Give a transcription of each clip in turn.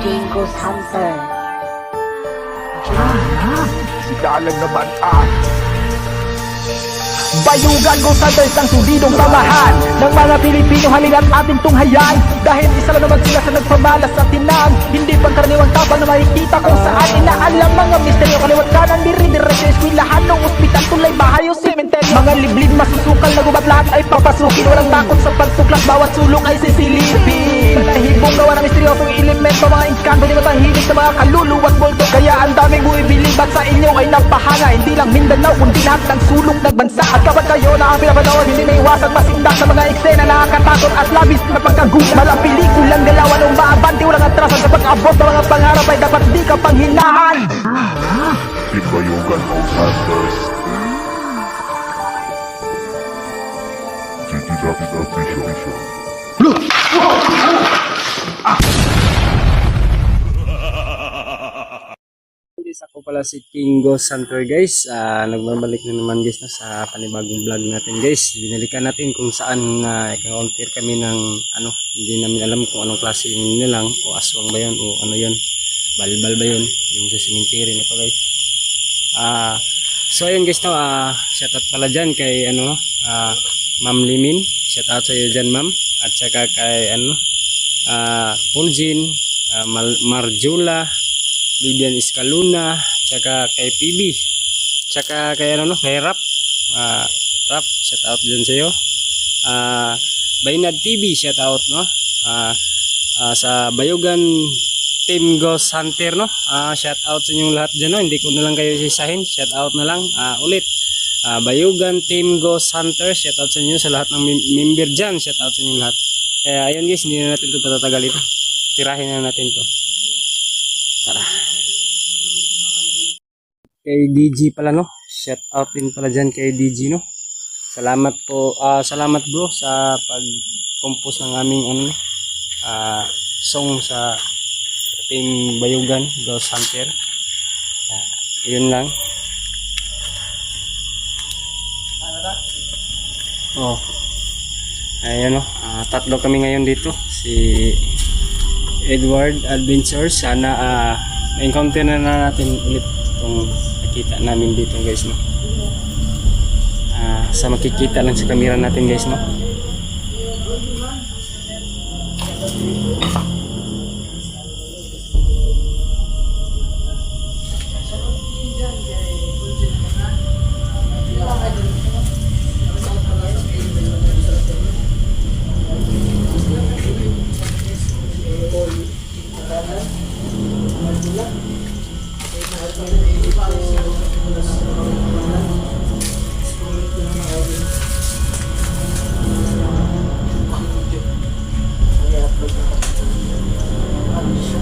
King Ghost Hunter. Sigalan naman ah. Bayugan Ghost Hunters ang solidong samahan ng mga Pilipino, halina't ating tunghayan. Dahil isa lang naman sila sa nagpamalas sa tinang. Hindi pangkaraniwang tapang na makikita kung saan inaalam mga misteryo. Kaliwat kanan, dire-diretso eskwelahan ng ospital, tulay, bahay o sementeryo. Mga liblib masusukal na gubat, lahat ay papasukin. Walang takot sa pagtuklas, bawat sulok ay sisilipin. Balahibong gawa ng misteryosong elemento, mga engkanto di matahimik na mga kaluluwat multo. Kaya ang daming buibilib at sa inyo ay napahanga. Hindi lang Mindanao kundi lahat ng sulong ng bansa. At kapag kayo na ang pinapanood, hindi may iwasan masindak sa mga eksena nakakatakot at labis na pagkagulat. Malang pelikulang galawan o maabante, walang atrasan sa pag-abot ng mga pangarap ay dapat di ka panghinaan. Bayugan Ghost Hunters. City Rapid Official. Guys, ako pala si King Ghost Hunter guys. Nagbabalik na naman guys na sa panibagong vlog natin guys. Binalikan natin kung saan i-counter kami ng hindi namin alam kung anong klase nilang o aswang ba yun o ano yun, balbal ba yun, yung sa cemetery na to guys. So ayun guys, shout out pala dyan kay Ma'am Limin, shout out sa iyo dyan ma'am, at saka kay Punjin, Marjula, Vivian Escaluna, tsaka kay PB, tsaka kay kay Rap, Rap, shout out dyan sa iyo. Bainad TV, shout out sa Bayugan Team Ghost Hunter shout out sa inyong lahat dyan hindi ko na lang kayo sisahin, shout out na lang ulit. Bayugan Team Ghost Hunter, shout out sa inyo, sa lahat ng member dyan, shout out sa inyong lahat. Kaya ayun guys, hindi na natin ito patatagal ito, tirahin na natin to. Tara. Kay DG pala shout out din pala dyan kay DG Salamat po, salamat bro sa pag-compose ng aming song sa Team Bayugan Ghost Hunter. Yun lang. Ayun tatlo kami ngayon dito, si Edward Adventures. Sana na-encounter na natin ulit itong nakita namin dito guys sa makikita lang sa camera natin guys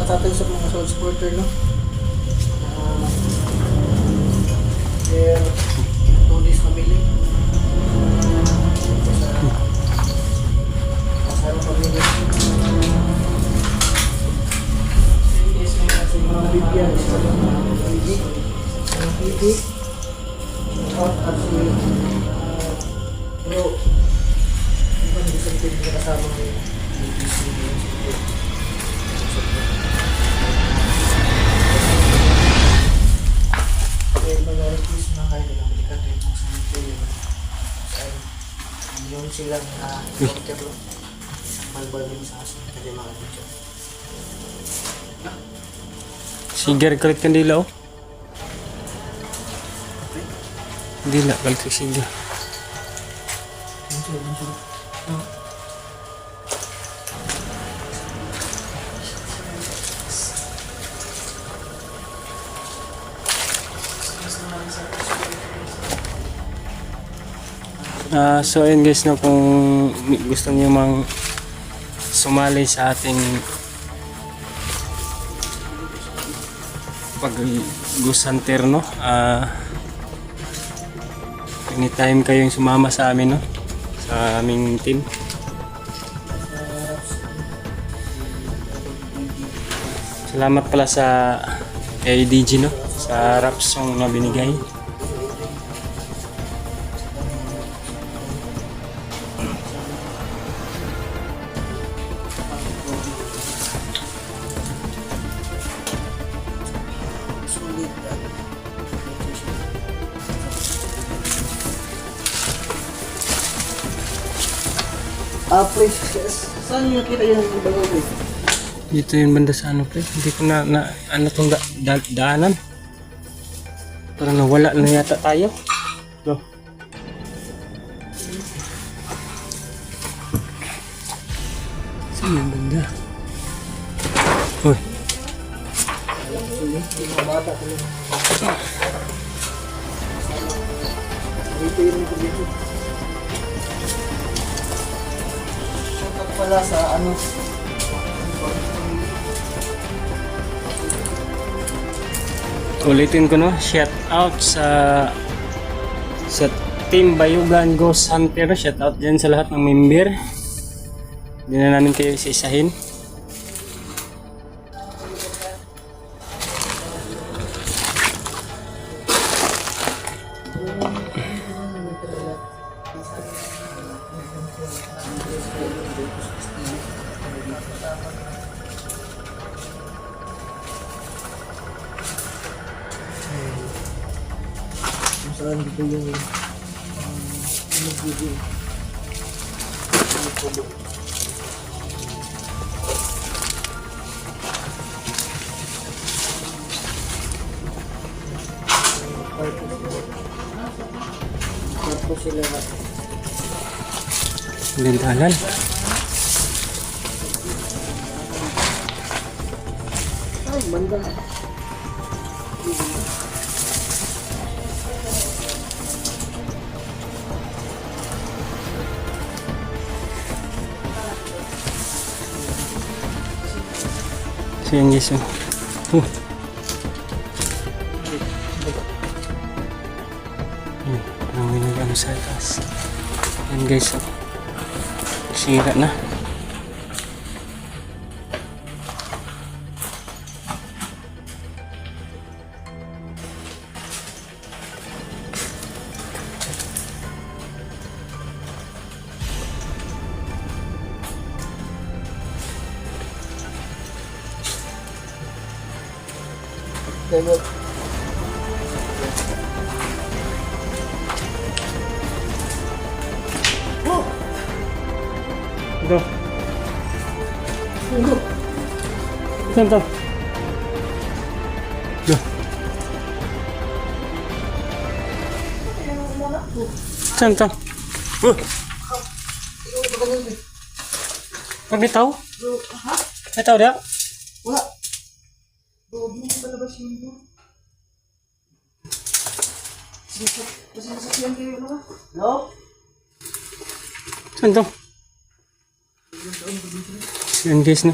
Natatay sa mga soul supporter their 2 days family sa pamilya sa mga bibyan sa mga PB at si bro ibang isang kasama ngayon yung silang comfortable malbal din sa asin kasi mga dito Sigar kalit kan dilaw. Dila kalit ka sigar. So ayun guys kung gusto niyo sumali sa ating pag Ghost Hunter anytime kayong sumama sa amin sa aming team. Salamat pala sa ADG sa rap song na binigay. Pre, saan nyo nakita yung bago pre? Dito yung banda sa ano pre. Hindi ko na ano tong daanan. Parang nawala na yata tayo. No. Saan yung banda? Hoy. Mga bata ko lang. Dito yun yung dito. Shoutout pala sa ano. Ulitin ko no, shout out sa Team Bayugan Ghost Hunter. Shout out dyan sa lahat ng member. Hindi na namin kayo isa-isahin. Saan dito yung nag-video. Tapos sila Lintalan. ay bandang So yan guys. Parang may nag-ano sa taas. Yan guys. Sira na. Dagot. Ito. Saan to? Ito. Saan to? Pag bitaw? Bitaw dia? Wala. Huwag mo palabas yun mo. Kasi nasakyan kayo, ano ba? No? Saan to? Yan guys no.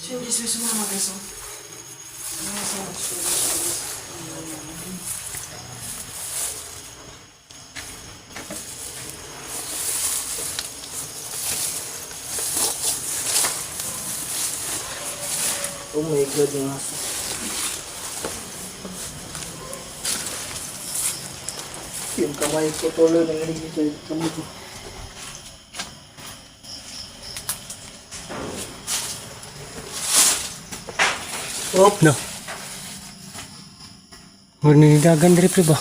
Siya yung Jesus mo naman guys. Oh my God, yung aso. Yung kamay ko tuloy ng inig sa kamay ko. Oh, no. Dagan dari pre ba?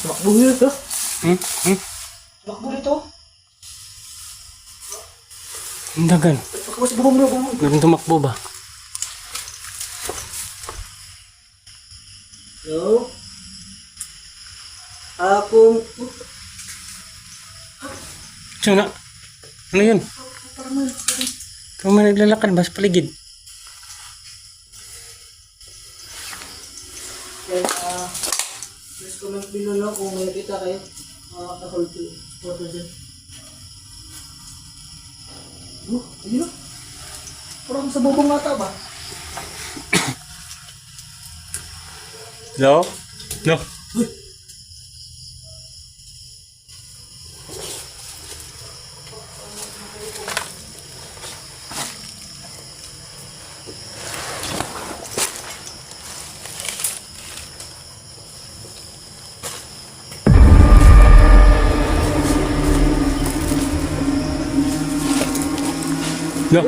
Makbo yun ito. Hmm? Makbo nito. Dagan. Pagkakas bumong mo, bumong. Meron tumakbo ba? Yo. Akong... So na. Ano yun? Parang may naglalakad ba sa paligid? Yan, please comment below no kung may kita kayo. Ka-hold to photo dyan. Ayun na. Parang sa bubong nata ba? Hello? No. No.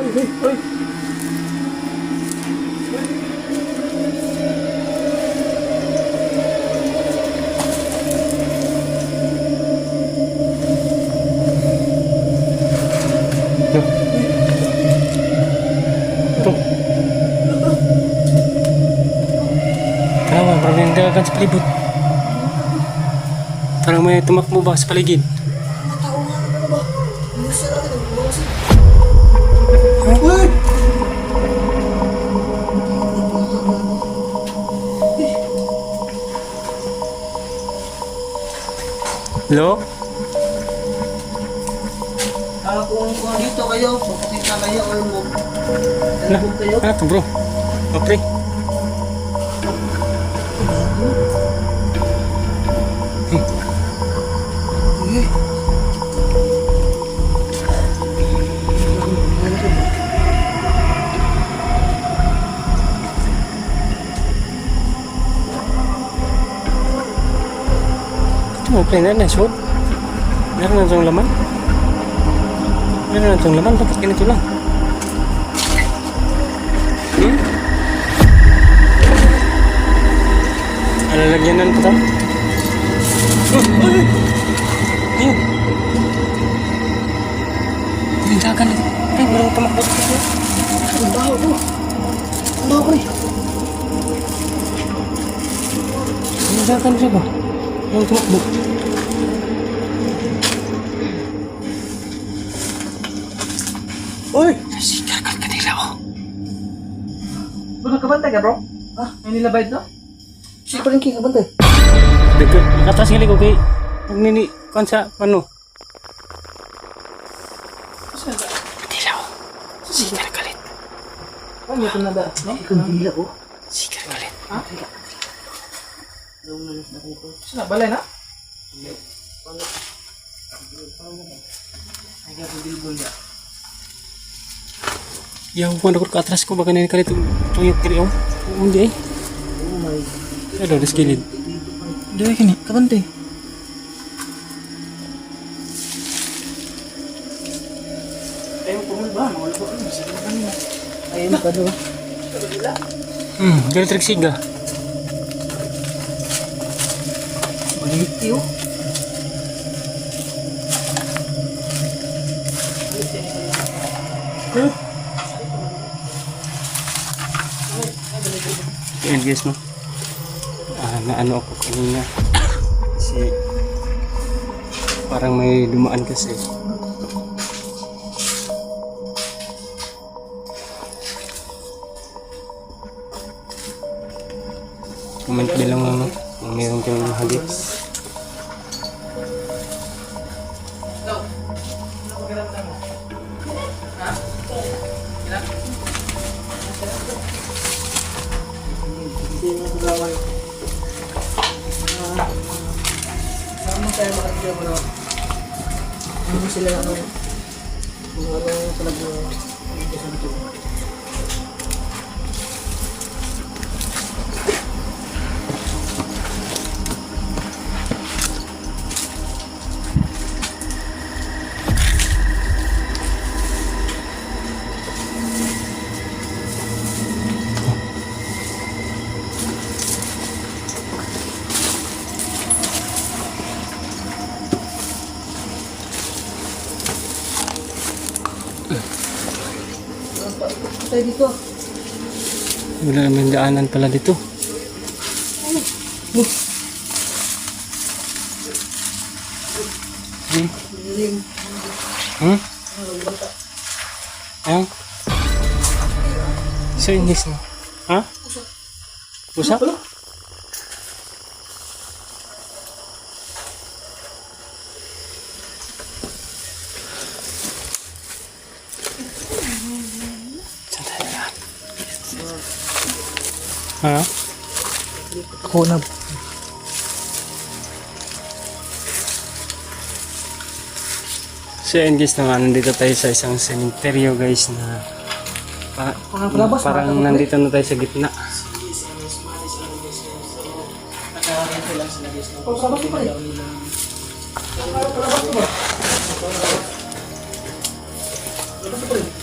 Ito. Tanawa, parang may nagdagan sa palibot. Parang may tumakbo ba sa paligid. Tao nga naman ba? Ano siya natin? Uy! Hello? Kung dito kayo, papakita kayo or mo. Talabog kayo. Ano to bro? O pre? Ito mo pre, na show? Meron na itong laman? Meron na itong laman? Bakit ganito lang? Alalagyanan pa ito? Ayun! Tindagan ito. Ay, walang tumakbo dito. Ang baho ko. Ang baho ko eh. Tindagan siya ba? Walang tumakbo. Uy! Sigagan ka nila oh. Bro, nakabantay ka bro? Ha? May nilabay ito? Si Palengke, kabantay. Nakatas nga ko kay pag nini kan sa ano. Dilaw. Sigar galit. Oh, may tunada. No? Ikang dila ko. Sigar galit. Ha? Saan na? Balay na? Ay, kaya kong bilbol na. Yang ko ko atras ko baka nini galit tuyok kiri oh. Hindi eh. Oh my God. Ano des gilid. Dili kini, kabantay. Ayaw ko ba? Wala ko ano. Sige na kanina. Ayaw ka doon. Galit rig siga. Baliti oh. Yan guys no. Na ano ako kanina. Kasi parang may dumaan kasi. Comment ko lang ano kung meron kang hagip. Hindi mo nagawal. Saan tayo makakita mo na? Ano sila ano? Kung ano talaga dito sa ito. Tayo dito. Wala naman daanan pala dito. Ayun. So English na. Ha? Pusa? Ha? Ako na. So yun guys naman, nandito tayo sa isang sementeryo guys na parang nandito na tayo sa gitna.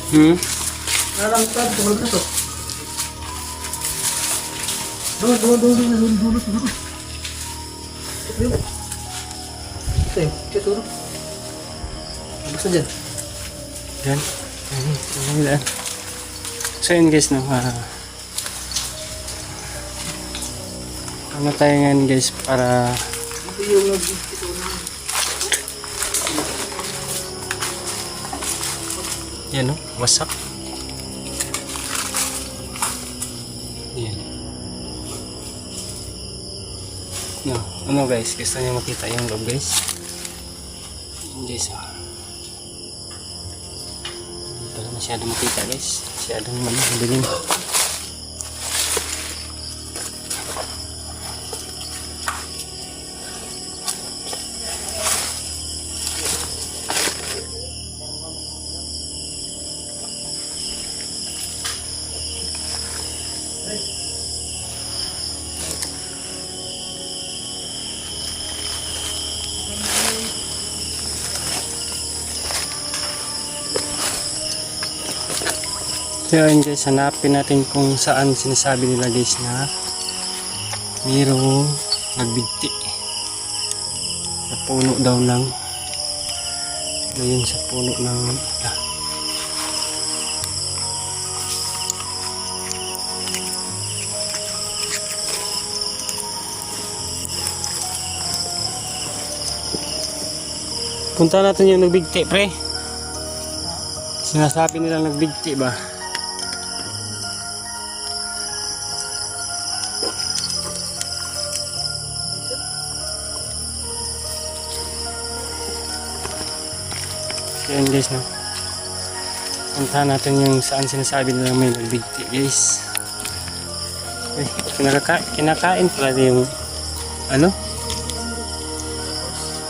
Narangkad, tungkol na to. Doon. Ito eh, turo. Basta dyan. Yan. Yan. So yun guys, no, ano tayo ngayon guys para Ito yung ito na. yan, no, wasak. Yan. No, ano guys, gusto niyo makita yung loob guys. Yan guys, hindi pala masyado makita guys. Masyadong madilim. So yun guys, hanapin natin kung saan sinasabi nila guys na mayroong nagbigti sa puno daw ng ayun sa puno ng punta natin yung nagbigti pre. Sinasabi nila nagbigti ba? Yan guys, no, puntahan natin yung saan sinasabi nila may nagbigti guys. Kinakain pala yung ano,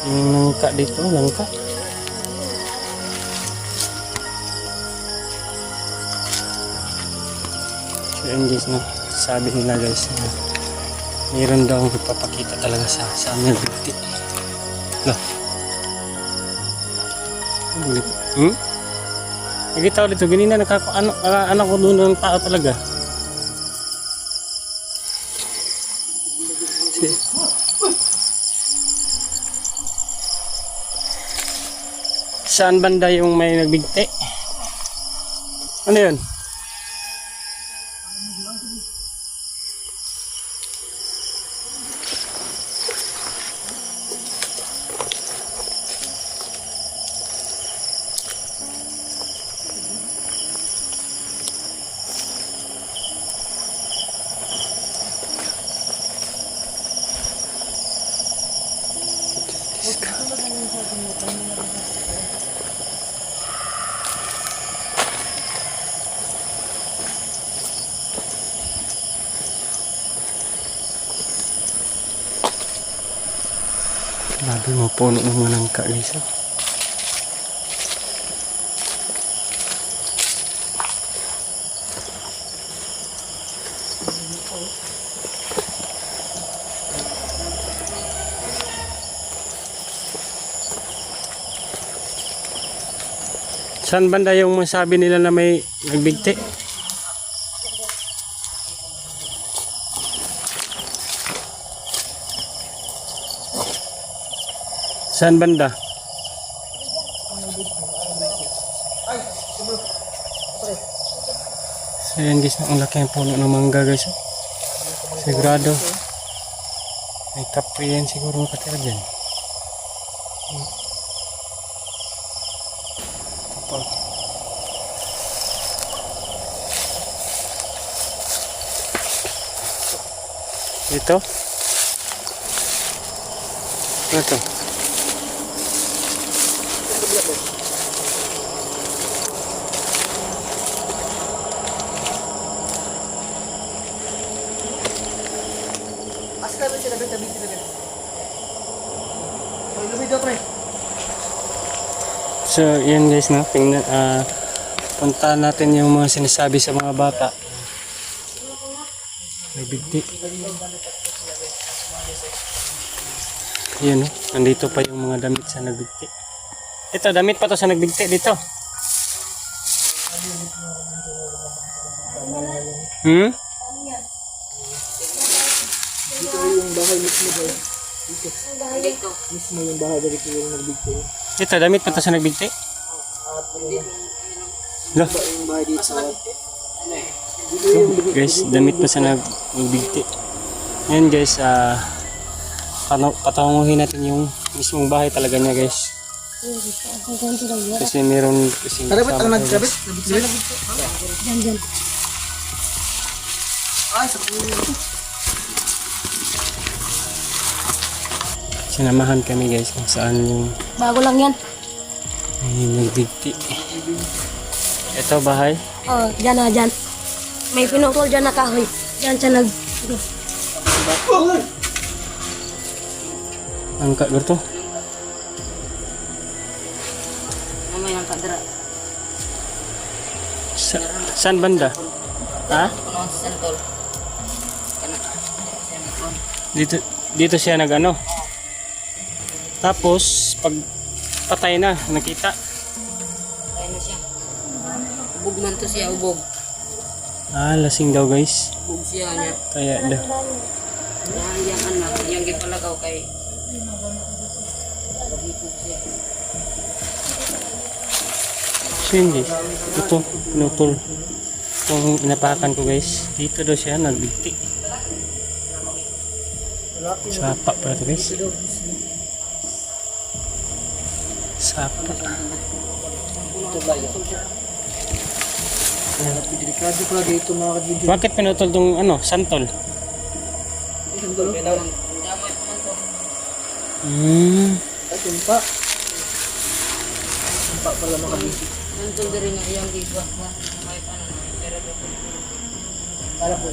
yung langka dito, langka. So yan guys, no, sabi nila guys na mayroon daw magpapakita talaga sa saan may nagbigti. Loh, nakita ko dito, ganina anak ko doon ng tao talaga. Saan banda yung may nagbigti? Ano yun? Grabe mo, puno ng mga langka guys. Saan banda yung masabi nila na may nagbigti? Saan banda? So yan guys, ang laki ng puno ng mangga guys. Sigurado may kapre yan siguro makatira dyan. Ito? Ano ito? So yan guys, no, tingnan, puntahan natin yung mga sinasabi sa mga bata. Nagbigti. Yan, no, nandito pa yung mga damit sa nagbigti. Ito, damit pa to sa nagbigti dito. Hmm? Dito yung bahay mismo guys. Dito. Mismo yung bahay dito yung nagbigti. Ito, damit pa ta sa nagbigti? Lo. Yung bahay dito. Guys, damit pa sa nagbigti. Ngayon guys, patunguhin natin yung mismong bahay talaga niya guys. Kasi meron kasi Karabit ang guys. nagsabit? Diyan. Ay, sa Sinamahan kami guys kung saan yung Bago lang yan. nagbigti. Ito bahay. Oh, dyan na, dyan. May pinutol dyan na kahoy. Dyan siya nag... Angka berto. Mamay lang kadra. Saan banda? Ha? Ano si Santol? Dito siya nagano. Tapos pag patay na, nakita. Kaya na siya. Ubog man to siya, ubog. Lasing daw guys. Ubog siya niya. Kaya daw. Yang anak, yang gipalagaw kay... Ubog siya. So yun guys. Ito, pinutol. Itong inapakan ko guys. Dito daw siya nagbigti. Sapa pala ito guys. Sapa. delikado pala dito mga kadvideo. Bakit pinutol tong santol? Damay pa man to. Ay, sumpa. Sumpa pala mga kadvideo. Santol na rin nga iyang giwa. May pa na. Pero Para po.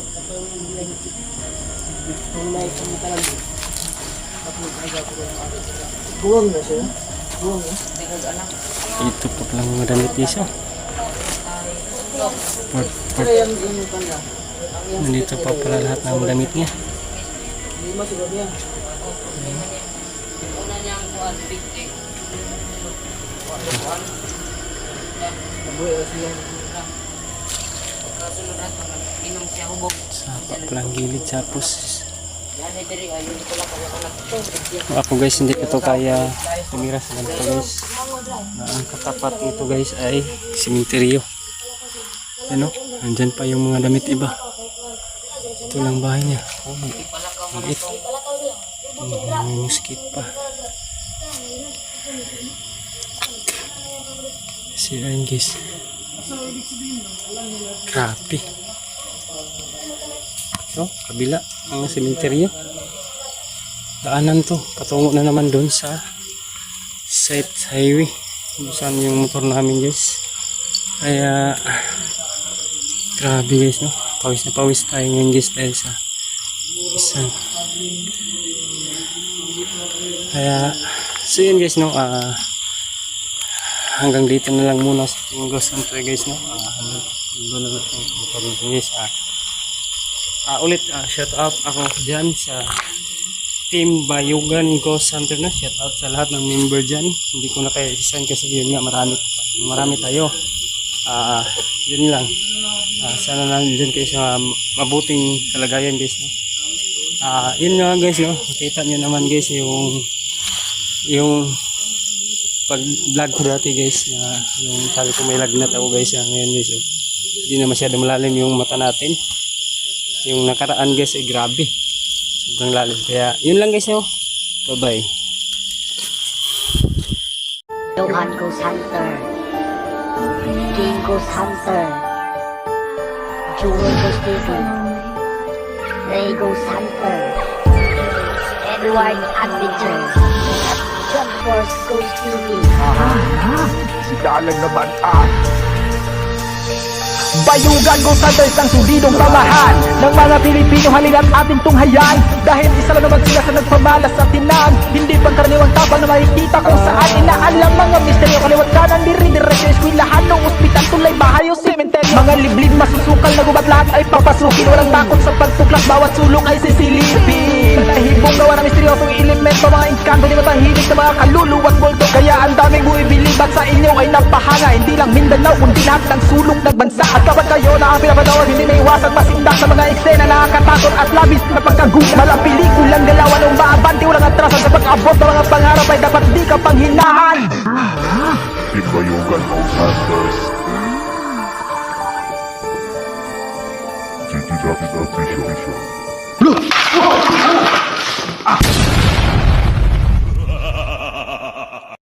Kung may kami talaga. Buwang na siya. Buwang na. tigag anak. Ito pa palang mga damit niya. Pero yan yung pala. Nandito pa pala lahat ng damit niya. Lima siguro yan. Una niyang kuhan, big tank. Nabuhay na siya. Pagkasunod nato, inom siya hubog. Sapa palang gilid tapos. Yan ay diri, ayun ko lang kaya anak ito. Ako guys, hindi ko to kaya tumira sa ganito guys. Na ang katapat nito guys ay simenteryo. Ano? Nandyan pa yung mga damit iba. Ito lang bahay niya. Oh, maliit. May muskit pa. Sirain guys. Grabe. Ito, kabila ang simenteryo. Daanan to. Patungo na naman doon sa site highway. Kung saan yung motor namin guys. Kaya grabe guys, no? Pawis na pawis tayo ngayon guys dahil sa isang. Kaya so yun guys, no? Hanggang dito na lang muna sa Tinggo Center guys, no? Doon na natin motor natin guys. Ulit shout out ako dyan sa Team Bayugan Ghost Hunter na. Shout out sa lahat ng member dyan. Hindi ko na kaya isisan kasi yun nga marami tayo. Yun lang. Sana lang dyan kayo sa mabuting kalagayan guys, no? Yun nga guys, no? Makita nyo naman guys yung pag vlog ko dati guys na yung sabi ko may lagnat ako guys ngayon guys, hindi na masyado malalim yung mata natin. Yung nakaraan guys ay grabe, sobrang lalim. Kaya yun lang guys, no? Bye bye. Johan Ghost Hunter, King Ghost Hunter, Jewel Ghost TV, Ray Ghost Hunter, Edward Adventure, John Force Ghost TV. Sigalan naman Bayugan Ghost Hunters ang solidong samahan ng mga Pilipino, halina't ating tunghayan. Dahil isa lang naman sila sa nagpamalas sa tinang. Hindi pangkaraniwang tapang na makikita kung saan inaalam mga misteryo. Kaliwat kanan, dire-diretso, eskwelahan, ng ospital, tulay, bahay o sementeryo. Mga liblib, masusukal na gubat, lahat ay papasukin. Walang takot sa pagtuklas, bawat sulok ay sisilipin. Buong gawa ng misteryosong elemento, mga engkanto di matahimik na mga kaluluwat multo. Kaya ang daming buibilib at sa inyo ay napahanga. Hindi lang Mindanao kundi lahat ng sulong ng bansa. At kapag kayo na ang pinapanood, hindi may iwasang masindak sa mga eksena nakakatakot at labis na pagkagulat. Malang pelikulang galawan o maabanti, walang atrasan sa pag-abot ng mga pangarap ay dapat di ka panghinaan. Timbayugan House Hunters. City Rapid Official.